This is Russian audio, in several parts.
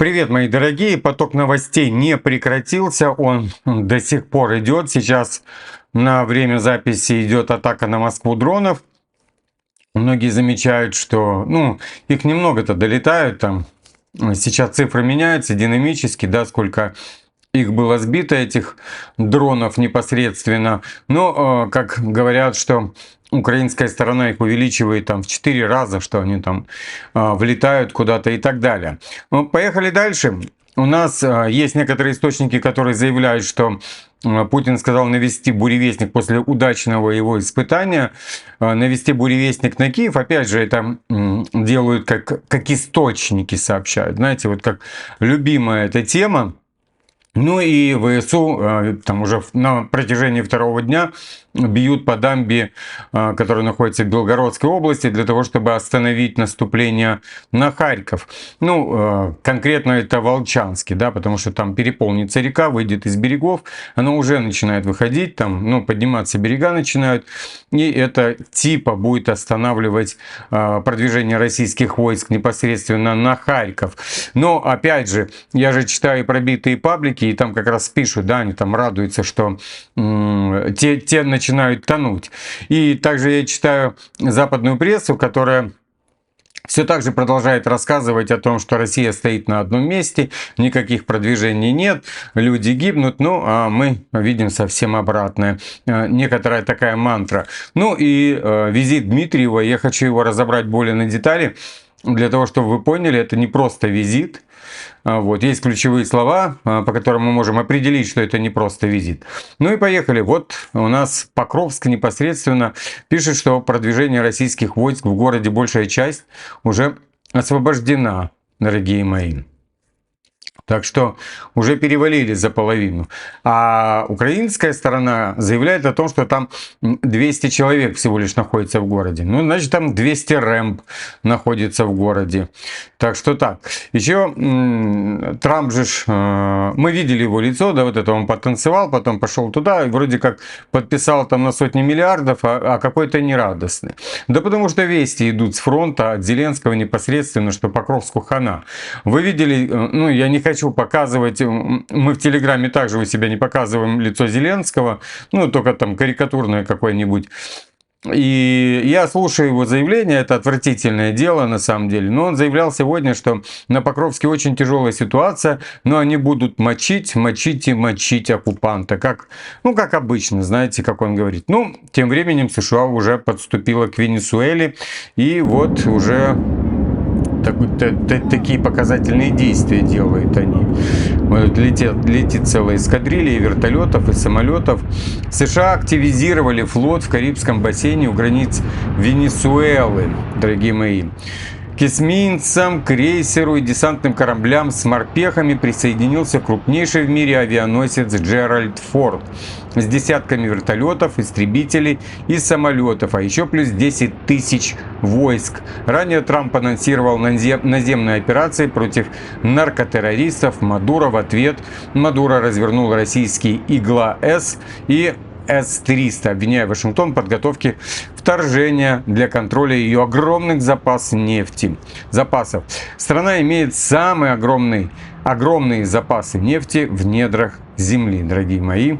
Привет, мои дорогие. Поток новостей не прекратился, он до сих пор идет. Сейчас на время записи идет атака на Москву дронов. Многие замечают, что, их немного-то долетают там. Сейчас цифры меняются динамически, да, сколько их было сбито, этих дронов непосредственно. Но, как говорят, что украинская сторона их увеличивает там в 4 раза, что они там влетают куда-то и так далее. Ну, поехали дальше. У нас есть некоторые источники, которые заявляют, что Путин сказал навести буревестник после удачного его испытания, навести буревестник на Киев. Опять же, это делают как источники сообщают. Знаете, вот как любимая эта тема. Ну и ВСУ там уже на протяжении второго дня бьют по дамбе, которая находится в Белгородской области, для того, чтобы остановить наступление на Харьков. Конкретно это Волчанский, да, потому что там переполнится река, выйдет из берегов, она уже начинает выходить, там, подниматься берега начинают, и это типа будет останавливать продвижение российских войск непосредственно на Харьков. Но, опять же, я же читаю пробитые паблики, и там как раз пишут, да, они там радуются, что те начинают тонуть. И также я читаю западную прессу, которая все так же продолжает рассказывать о том, что Россия стоит на одном месте, никаких продвижений нет, люди гибнут, а мы видим совсем обратное. Некоторая такая мантра. Визит Дмитриева, я хочу его разобрать более на детали, для того, чтобы вы поняли, это не просто визит. Есть ключевые слова, по которым мы можем определить, что это не просто визит. Ну и поехали. Вот у нас Покровск непосредственно пишет, что продвижение российских войск в городе, большая часть уже освобождена, дорогие мои. Так что уже перевалили за половину. А украинская сторона заявляет о том, что там 200 человек всего лишь находится в городе. Значит, там 200 рэмп находится в городе. Так что так. Еще Трамп же, мы видели его лицо, да, вот это он потанцевал, потом пошел туда, и вроде как подписал там на сотни миллиардов, а какой-то нерадостный. Да потому что вести идут с фронта от Зеленского непосредственно, что Покровску хана. Вы видели, я не хочу показывать, мы в Телеграме также у себя не показываем лицо Зеленского, только там карикатурное какое-нибудь. И я слушаю его заявление, это отвратительное дело на самом деле, но он заявлял сегодня, что на Покровске очень тяжелая ситуация, но они будут мочить и мочить оккупанта, как обычно, знаете, как он говорит. Тем временем США уже подступила к Венесуэле, и вот уже такие показательные действия делают они. Летит целая эскадрилья вертолетов и самолетов. США активизировали флот в Карибском бассейне у границ Венесуэлы, дорогие мои. К эсминцам, крейсеру и десантным кораблям с морпехами присоединился крупнейший в мире авианосец Джеральд Форд с десятками вертолетов, истребителей и самолетов, а еще плюс 10 тысяч войск. Ранее Трамп анонсировал наземные операции против наркотеррористов. Мадуро в ответ. Мадуро развернул российский Игла-С и С-300, обвиняя Вашингтон в подготовке вторжения для контроля ее огромных запасов нефти. Страна имеет самые огромные запасы нефти в недрах земли, дорогие мои.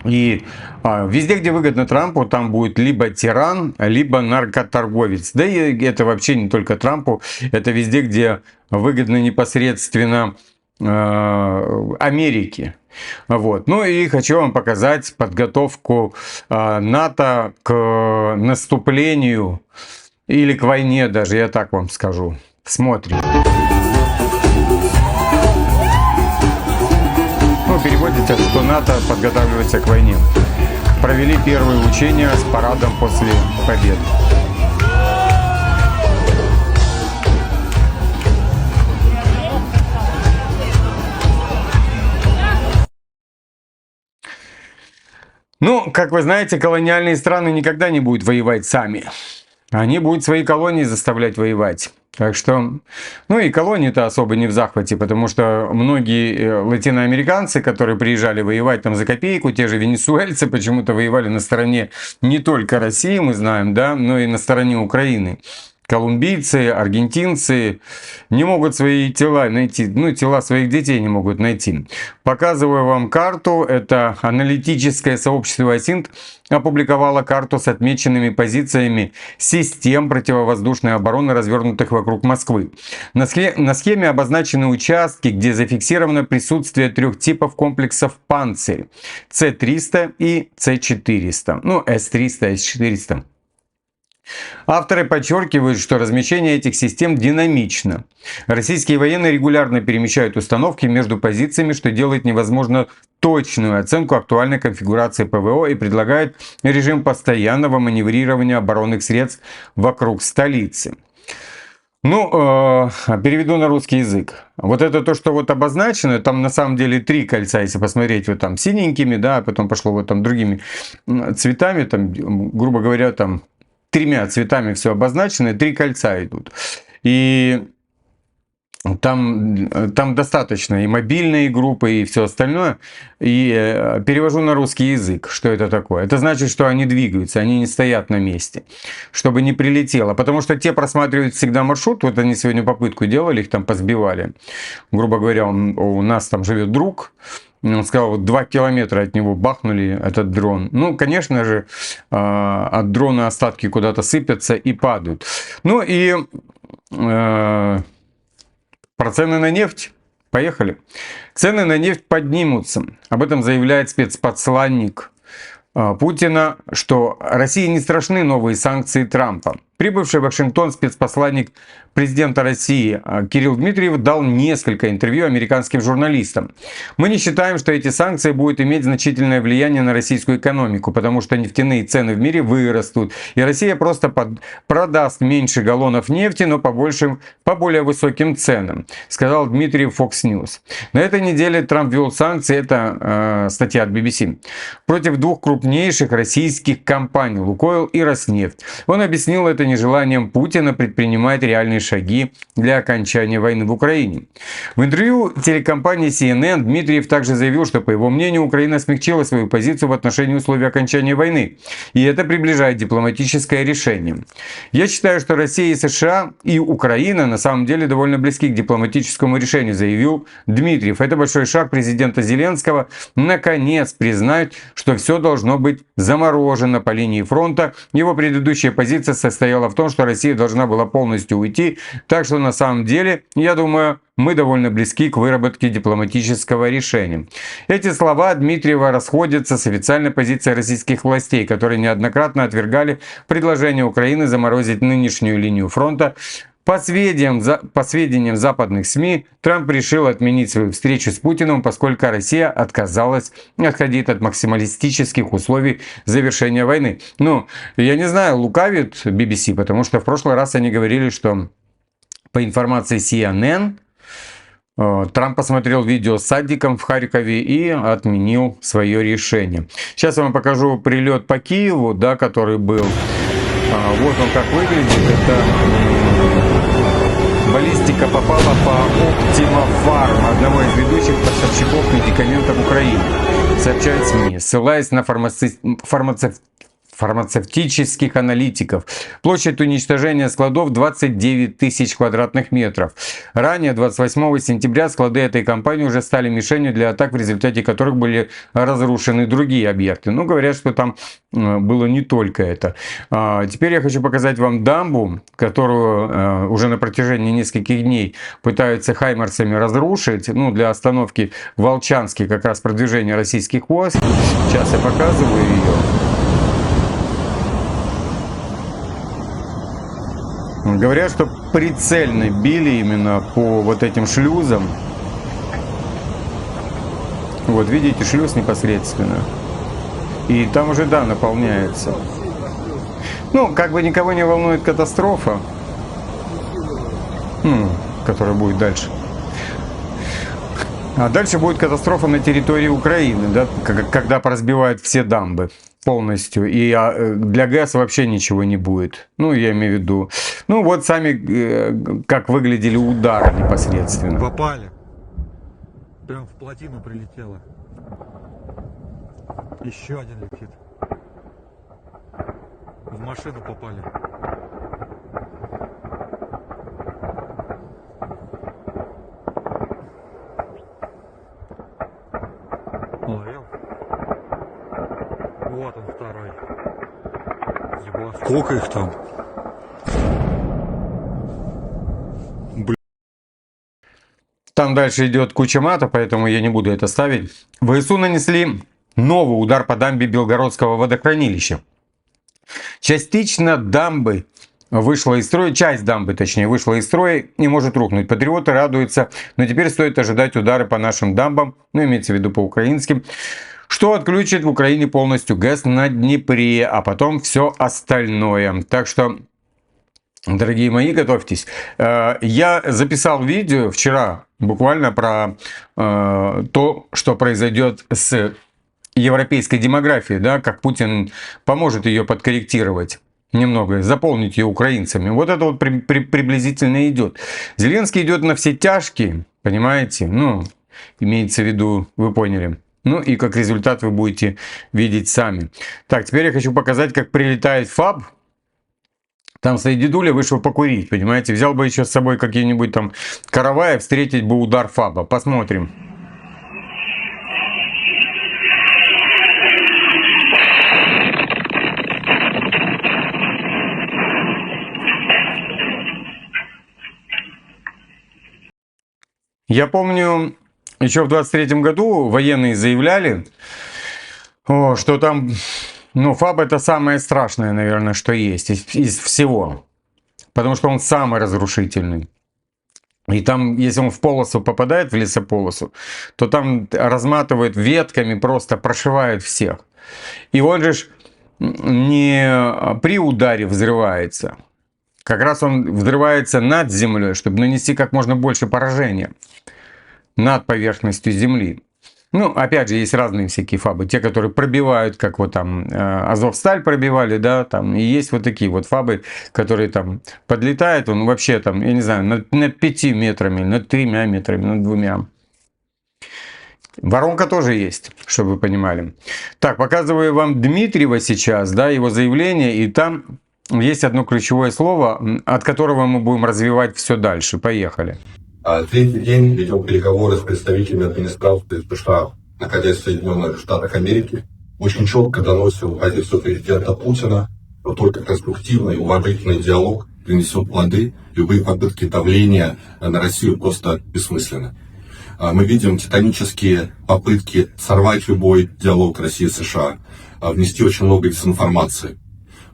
И везде, где выгодно Трампу, там будет либо тиран, либо наркоторговец. Да и это вообще не только Трампу, это везде, где выгодно непосредственно Америке. И хочу вам показать подготовку НАТО к наступлению или к войне даже, я так вам скажу. Смотрим. Переводится, что НАТО подготавливается к войне. Провели первые учения с парадом после победы. Как вы знаете, колониальные страны никогда не будут воевать сами. Они будут свои колонии заставлять воевать. Так что, и колонии-то особо не в захвате, потому что многие латиноамериканцы, которые приезжали воевать там за копейку, те же венесуэльцы почему-то воевали на стороне не только России, мы знаем, да, но и на стороне Украины. колумбийцы, аргентинцы не могут свои тела найти, ну, тела своих детей не могут найти. Показываю вам карту. Это аналитическое сообщество АСИНТ опубликовало карту с отмеченными позициями систем противовоздушной обороны, развернутых вокруг Москвы. На схеме обозначены участки, где зафиксировано присутствие трех типов комплексов «Панцирь» С-300 и С-400. Ну, С-300, С-400. Авторы подчеркивают, что размещение этих систем динамично. Российские военные регулярно перемещают установки между позициями, что делает невозможно точную оценку актуальной конфигурации ПВО и предлагает режим постоянного маневрирования оборонных средств вокруг столицы. Ну, переведу на русский язык. Вот это то, что вот обозначено, там на самом деле 3 кольца, если посмотреть, вот там синенькими, да, а потом пошло вот там другими цветами, там, грубо говоря, там 3 цветами все обозначено, 3 кольца идут. И там достаточно и мобильные группы, и все остальное. И перевожу на русский язык, что это такое. Это значит, что они двигаются, они не стоят на месте, чтобы не прилетело. Потому что те просматривают всегда маршрут. Вот они сегодня попытку делали, их там позбивали. Грубо говоря, у нас там живет друг. Он сказал, вот 2 километра от него бахнули этот дрон. Ну, конечно же, от дрона остатки куда-то сыпятся и падают. Ну и про цены на нефть. Поехали. Цены на нефть поднимутся. Об этом заявляет спецпосланник Путина, что России не страшны новые санкции Трампа. Прибывший в Вашингтон спецпосланник президента России Кирилл Дмитриев дал несколько интервью американским журналистам. Мы не считаем, что эти санкции будут иметь значительное влияние на российскую экономику, потому что нефтяные цены в мире вырастут, и Россия просто продаст меньше галлонов нефти, но по более высоким ценам, сказал Дмитриев Fox News. На этой неделе Трамп ввел санкции, это статья от BBC, против 2 крупнейших российских компаний Лукойл и Роснефть. Он объяснил это нежеланием Путина предпринимать реальные шаги для окончания войны в Украине. В интервью телекомпании CNN Дмитриев также заявил, что, по его мнению, Украина смягчила свою позицию в отношении условий окончания войны, и это приближает дипломатическое решение. Я считаю, что Россия и США и Украина на самом деле довольно близки к дипломатическому решению, заявил Дмитриев. Это большой шаг президента Зеленского наконец признать, что все должно быть заморожено по линии фронта. Его предыдущая позиция состояла в том, что Россия должна была полностью уйти, так что на самом деле, я думаю, мы довольно близки к выработке дипломатического решения. Эти слова Дмитриева расходятся с официальной позицией российских властей, которые неоднократно отвергали предложение Украины заморозить нынешнюю линию фронта. По сведениям западных СМИ, Трамп решил отменить свою встречу с Путиным, поскольку Россия отходит от максималистических условий завершения войны. Ну, я не знаю, лукавит BBC, потому что в прошлый раз они говорили, что по информации CNN, Трамп посмотрел видео с садиком в Харькове и отменил свое решение. Сейчас я вам покажу прилет по Киеву, да, который был. Вот он как выглядит. Это баллистика попала по Optima Pharma, одного из ведущих поставщиков медикаментов Украины, сообщают СМИ, ссылаясь на фармацевтических аналитиков. Площадь уничтожения складов 29 тысяч квадратных метров. Ранее, 28 сентября, склады этой компании уже стали мишенью для атак, в результате которых были разрушены другие объекты. Но говорят, что там было не только это. Теперь я хочу показать вам дамбу, которую уже на протяжении нескольких дней пытаются хаймарсами разрушить, ну, для остановки в Волчанске, как раз продвижения российских войск. Сейчас я показываю ее. Говорят, что прицельно били именно по вот этим шлюзам. Вот видите, шлюз непосредственно. И там уже, да, наполняется. Ну, как бы никого не волнует катастрофа, которая будет дальше. А дальше будет катастрофа на территории Украины, да, когда поразбивают все дамбы полностью. И для ГЭС вообще ничего не будет. Ну, я имею в виду. Ну, вот сами, как выглядели удары непосредственно. Попали. Прям в плотину прилетело. Еще один летит. В машину попали. Ого, сколько их там? Там дальше идет куча мата, поэтому я не буду это ставить. ВСУ нанесли новый удар по дамбе Белгородского водохранилища. Частично дамбы вышла из строя, часть дамбы, точнее, вышла из строя и может рухнуть. Патриоты радуются, но теперь стоит ожидать удары по нашим дамбам, ну, имеется в виду по украинским, что отключит в Украине полностью ГЭС на Днепре, а потом все остальное. Так что, дорогие мои, готовьтесь. Я записал видео вчера буквально про то, что произойдет с европейской демографией, да, как Путин поможет ее подкорректировать немного, заполнить ее украинцами. Вот это вот приблизительно идет. Зеленский идет на все тяжкие, понимаете? Ну, имеется в виду, вы поняли. Ну и как результат вы будете видеть сами. Так, теперь я хочу показать, как прилетает ФАБ. Там стоит дедуля, вышел покурить, понимаете? Взял бы еще с собой какие-нибудь там караваи, встретить бы удар ФАБа. Посмотрим. Я помню, еще в 23-м году военные заявляли, что там, ну, ФАБ это самое страшное, наверное, что есть из всего. Потому что он самый разрушительный. И там, если он в полосу попадает, в лесополосу, то там разматывает ветками, просто прошивает всех. И он же не при ударе взрывается. Как раз он взрывается над землей, чтобы нанести как можно больше поражения над поверхностью земли. Ну, опять же, есть разные всякие ФАБы. Те, которые пробивают, как вот там Азовсталь пробивали, да, там. И есть вот такие вот ФАБы, которые там подлетают, он вообще там, я не знаю, над 5 метрами, над 3 метрами, над 2. Воронка тоже есть, чтобы вы понимали. Так, показываю вам Дмитриева сейчас, да, его заявление, и там есть одно ключевое слово, от которого мы будем развивать все дальше. Поехали. Третий день ведем переговоры с представителями администрации США, находясь в Соединенных Штатах Америки. Очень четко доносил позицию президента Путина, что только конструктивный, уважительный диалог принесет плоды. Любые попытки давления на Россию просто бессмысленны. Мы видим титанические попытки сорвать любой диалог России и США, внести очень много дезинформации.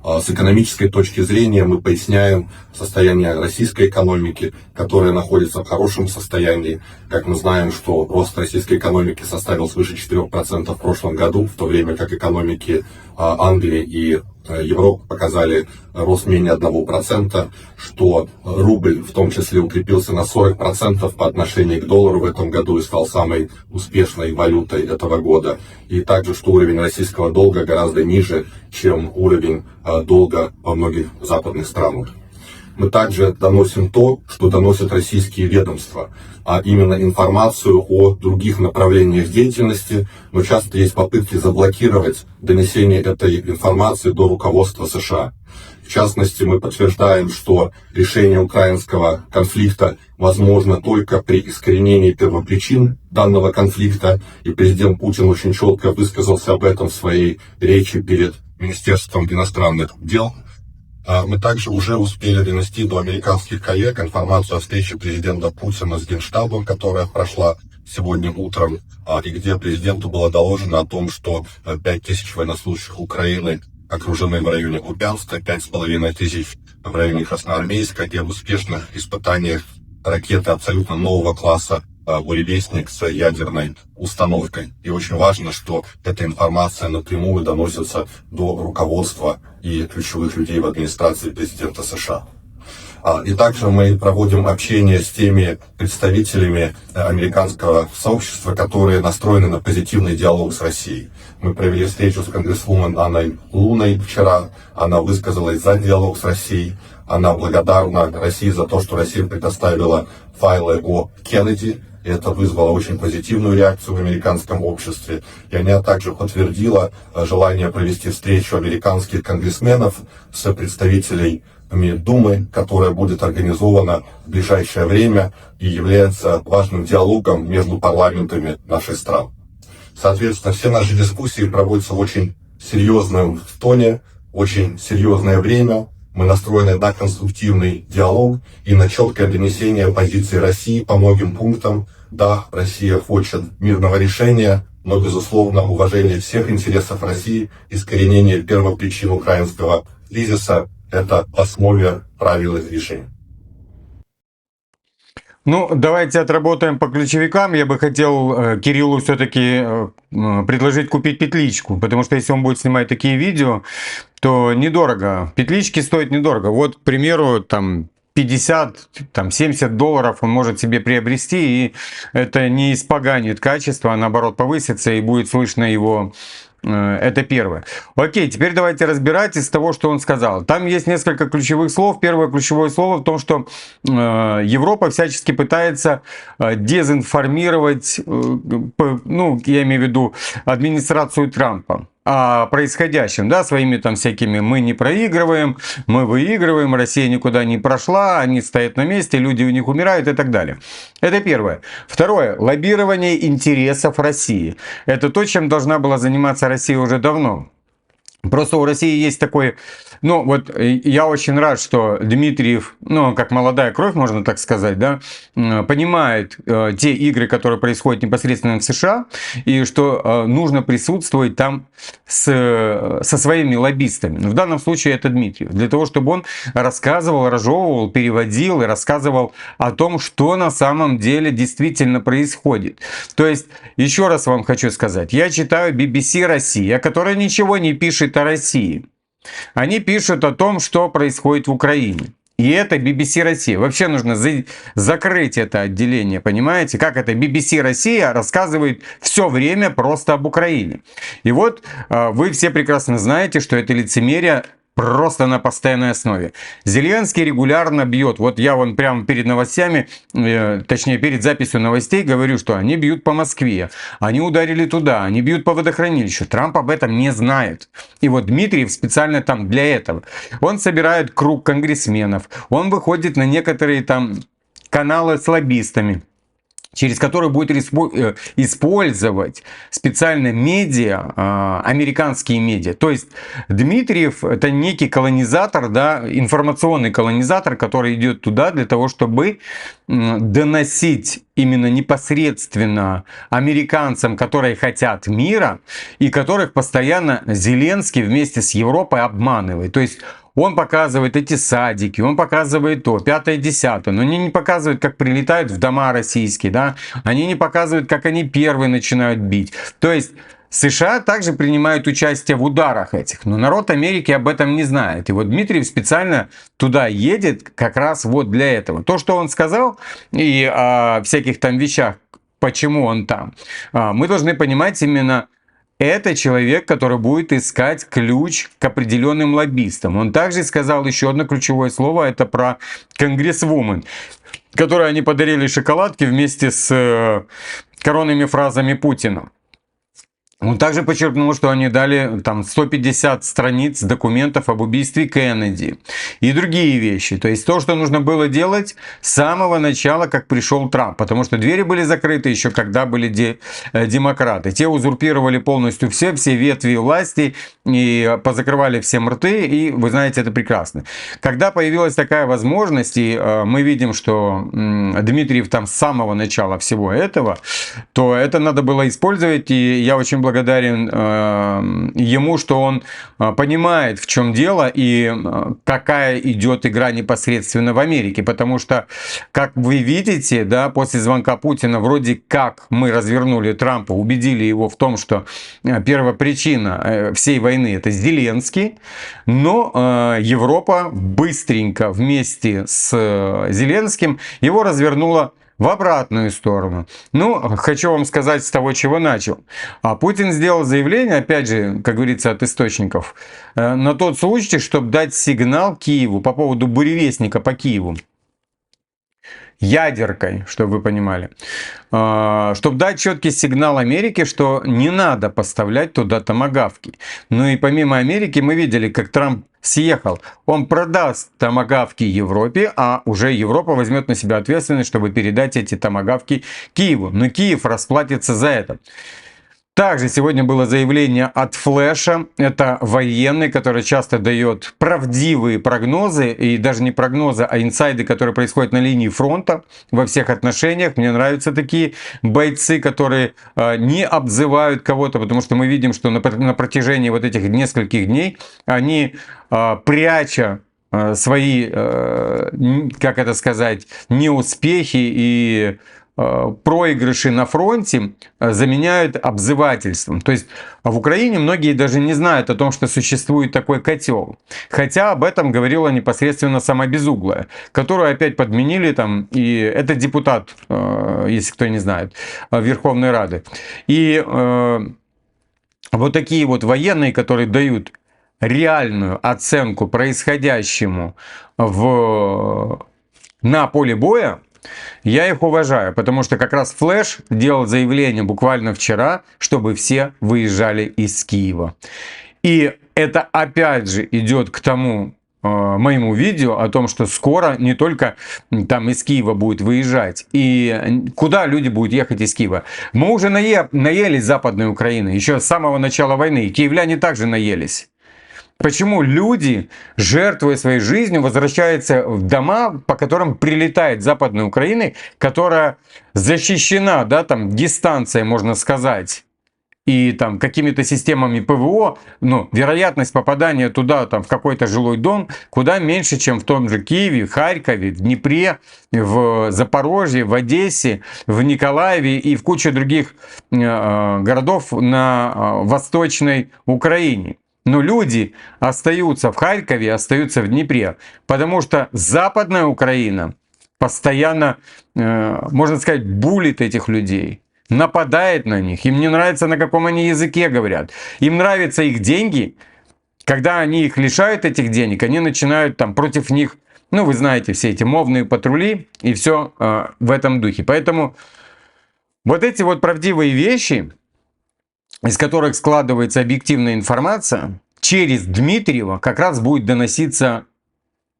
С экономической точки зрения мы поясняем состояние российской экономики, которая находится в хорошем состоянии. Как мы знаем, что рост российской экономики составил свыше 4% в прошлом году, в то время как экономики Англии и Европы показали рост менее 1%, что рубль в том числе укрепился на 40% по отношению к доллару в этом году и стал самой успешной валютой этого года. И также, что уровень российского долга гораздо ниже, чем уровень долга во многих западных странах. Мы также доносим то, что доносят российские ведомства, а именно информацию о других направлениях деятельности, но часто есть попытки заблокировать донесение этой информации до руководства США. В частности, мы подтверждаем, что решение украинского конфликта возможно только при искоренении первопричин данного конфликта, и президент Путин очень четко высказался об этом в своей речи перед Министерством иностранных дел. Мы также уже успели донести до американских коллег информацию о встрече президента Путина с Генштабом, которая прошла сегодня утром, и где президенту было доложено о том, что 5000 военнослужащих Украины окружены в районе Купянска, 5500 в районе Красноармейска, и об успешных испытаниях ракеты абсолютно нового класса «Буревестник» с ядерной установкой. И очень важно, что эта информация напрямую доносится до руководства и ключевых людей в администрации президента США. И также мы проводим общение с теми представителями американского сообщества, которые настроены на позитивный диалог с Россией. Мы провели встречу с конгрессвумен Анной Луной вчера. Она высказалась за диалог с Россией. Она благодарна России за то, что Россия предоставила файлы о Кеннеди. И это вызвало очень позитивную реакцию в американском обществе. И она также подтвердила желание провести встречу американских конгрессменов с представителями Думы, которая будет организована в ближайшее время и является важным диалогом между парламентами наших стран. Соответственно, все наши дискуссии проводятся в очень серьезном тоне, очень серьезное время. Мы настроены на конструктивный диалог и на четкое донесение позиции России по многим пунктам. Да, Россия хочет мирного решения, но, безусловно, уважение всех интересов России, искоренение первопричин украинского кризиса – это в основе правил их решения. Ну, давайте отработаем по ключевикам. Я бы хотел Кириллу все-таки предложить купить петличку, потому что если он будет снимать такие видео, то недорого. Петлички стоят недорого. Вот, к примеру, там 50, там 70 долларов он может себе приобрести, и это не испоганит качество, а наоборот повысится, и будет слышно его. Это первое. Окей, теперь давайте разбирать из того, что он сказал. Там есть несколько ключевых слов. Первое ключевое слово в том, что Европа всячески пытается дезинформировать, ну, я имею в виду администрацию Трампа о происходящем, да, своими там всякими «мы не проигрываем», «мы выигрываем», «Россия никуда не прошла», «они стоят на месте», «люди у них умирают» и так далее. Это первое. Второе. Лоббирование интересов России. Это то, чем должна была заниматься Россия уже давно. Просто у России есть такой, ну вот я очень рад, что Дмитриев, ну как молодая кровь, можно так сказать, да, понимает те игры, которые происходят непосредственно в США, и что нужно присутствовать там со своими лоббистами. В данном случае это Дмитриев. Для того, чтобы он рассказывал, разжевывал, переводил и рассказывал о том, что на самом деле действительно происходит. То есть, еще раз вам хочу сказать, я читаю BBC Россия, которая ничего не пишет о России. Они пишут о том, что происходит в Украине. И это BBC Россия. Вообще нужно закрыть это отделение, понимаете? Как это BBC Россия рассказывает все время просто об Украине. И вот вы все прекрасно знаете, что это лицемерие просто на постоянной основе. Зеленский регулярно бьет. Вот я вон прямо перед новостями, точнее перед записью новостей говорю, что они бьют по Москве, они ударили туда, они бьют по водохранилищу. Трамп об этом не знает. И вот Дмитриев специально там для этого. Он собирает круг конгрессменов, он выходит на некоторые там каналы с лоббистами, через который будет использовать специально медиа, американские медиа. То есть Дмитриев это некий колонизатор, да, информационный колонизатор, который идет туда для того, чтобы доносить именно непосредственно американцам, которые хотят мира, и которых постоянно Зеленский вместе с Европой обманывает. То есть он показывает эти садики, он показывает то, 5-10, но они не показывают, как прилетают в дома российские, да? Они не показывают, как они первые начинают бить. То есть США также принимают участие в ударах этих, но народ Америки об этом не знает. И вот Дмитриев специально туда едет как раз вот для этого. То, что он сказал, и о всяких там вещах, почему он там, мы должны понимать именно. Это человек, который будет искать ключ к определенным лоббистам. Он также сказал еще одно ключевое слово, это про конгрессвумен, которой они подарили шоколадки вместе с коронными фразами Путина. Он также подчеркнул, что они дали там 150 страниц документов об убийстве Кеннеди и другие вещи. То есть то, что нужно было делать с самого начала, как пришел Трамп. Потому что двери были закрыты еще, когда были демократы. Те узурпировали полностью все ветви власти и позакрывали всем рты. И вы знаете это прекрасно. Когда появилась такая возможность, и мы видим, что Дмитриев там с самого начала всего этого, то это надо было использовать. И я очень благодарен ему, что он понимает, в чем дело и какая идет игра непосредственно в Америке. Потому что, как вы видите, да, после звонка Путина вроде как мы развернули Трампа, убедили его в том, что первопричина всей войны это Зеленский, но Европа быстренько вместе с Зеленским его развернула в обратную сторону. Ну, хочу вам сказать с того, чего начал. А Путин сделал заявление, опять же, как говорится, от источников, на тот случай, чтобы дать сигнал Киеву по поводу буревестника по Киеву. Ядеркой, чтобы вы понимали. Чтобы дать четкий сигнал Америке, что не надо поставлять туда томагавки. Ну и помимо Америки мы видели, как Трамп съехал. Он продаст томагавки Европе, а уже Европа возьмет на себя ответственность, чтобы передать эти томагавки Киеву. Но Киев расплатится за это. Также сегодня было заявление от Флэша. Это военный, который часто дает правдивые прогнозы. И даже не прогнозы, а инсайды, которые происходят на линии фронта во всех отношениях. Мне нравятся такие бойцы, которые не обзывают кого-то. Потому что мы видим, что на протяжении вот этих нескольких дней они, пряча свои, как это сказать, неуспехи и проигрыши на фронте, заменяют обзывательством. То есть в Украине многие даже не знают о том, что существует такой котел. Хотя об этом говорила непосредственно сама Безуглая, которую опять подменили там, и это депутат, если кто не знает, Верховной Рады. И вот такие вот военные, которые дают реальную оценку происходящему на поле боя, я их уважаю, потому что как раз Флэш делал заявление буквально вчера, чтобы все выезжали из Киева. И это опять же идет к тому моему видео о том, что скоро не только там из Киева будет выезжать, и куда люди будут ехать из Киева. Мы уже наелись Западной Украины еще с самого начала войны, и киевляне также наелись. Почему люди, жертвуя своей жизнью, возвращаются в дома, по которым прилетает Западная Украина, которая защищена, да, там, дистанцией, можно сказать, и там какими-то системами ПВО, но вероятность попадания туда, там, в какой-то жилой дом, куда меньше, чем в том же Киеве, Харькове, в Днепре, в Запорожье, в Одессе, в Николаеве и в куче других городов на Восточной Украине. Но люди остаются в Харькове, остаются в Днепре, потому что Западная Украина постоянно, можно сказать, булит этих людей, нападает на них. Им не нравится, на каком они языке говорят. Им нравятся их деньги. Когда они их лишают этих денег, они начинают там против них, ну вы знаете, все эти мовные патрули и все в этом духе. Поэтому вот эти вот правдивые вещи, из которых складывается объективная информация, через Дмитриева как раз будет доноситься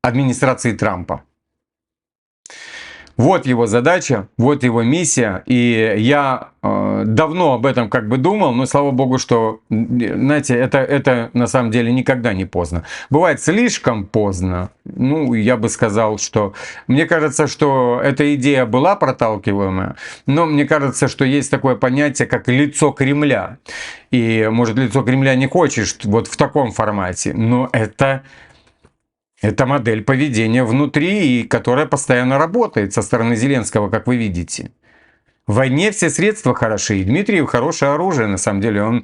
администрации Трампа. Вот его задача, вот его миссия. И я давно об этом как бы думал, но слава богу, что, знаете, это на самом деле никогда не поздно. Бывает слишком поздно. Ну, я бы сказал, что мне кажется, что эта идея была проталкиваемая, но мне кажется, что есть такое понятие, как лицо Кремля. И, может, лицо Кремля не хочешь вот в таком формате, но это модель поведения внутри, и которая постоянно работает со стороны Зеленского, как вы видите. В войне все средства хороши, и Дмитриев хорошее оружие, на самом деле. Он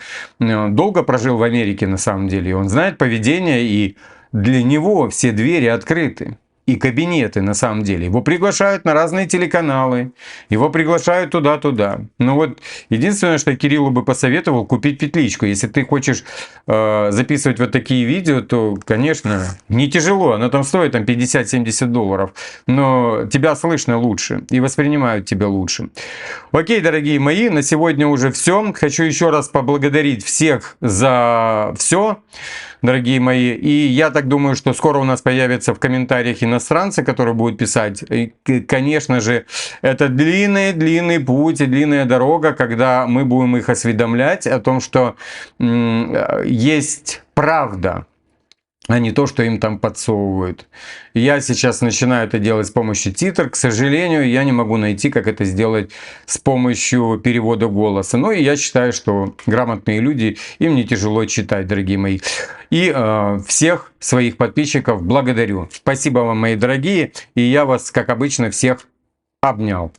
долго прожил в Америке, на самом деле. Он знает поведение, и для него все двери открыты. И кабинеты, на самом деле. Его приглашают на разные телеканалы, его приглашают туда-туда. Но вот единственное, что я Кириллу бы посоветовал, купить петличку. Если ты хочешь записывать вот такие видео, то, конечно, не тяжело. Оно там стоит там, 50-70 долларов. Но тебя слышно лучше и воспринимают тебя лучше. Окей, дорогие мои, на сегодня уже все. Хочу еще раз поблагодарить всех за все, дорогие мои. И я так думаю, что скоро у нас появятся в комментариях иностранцы, которые будут писать. И, конечно же, это длинный путь и длинная дорога, когда мы будем их осведомлять о том, что есть правда, а не то, что им там подсовывают. Я сейчас начинаю это делать с помощью титров. К сожалению, я не могу найти, как это сделать с помощью перевода голоса. Но и я считаю, что грамотные люди, им не тяжело читать, дорогие мои. И всех своих подписчиков благодарю. Спасибо вам, мои дорогие. И я вас, как обычно, всех обнял.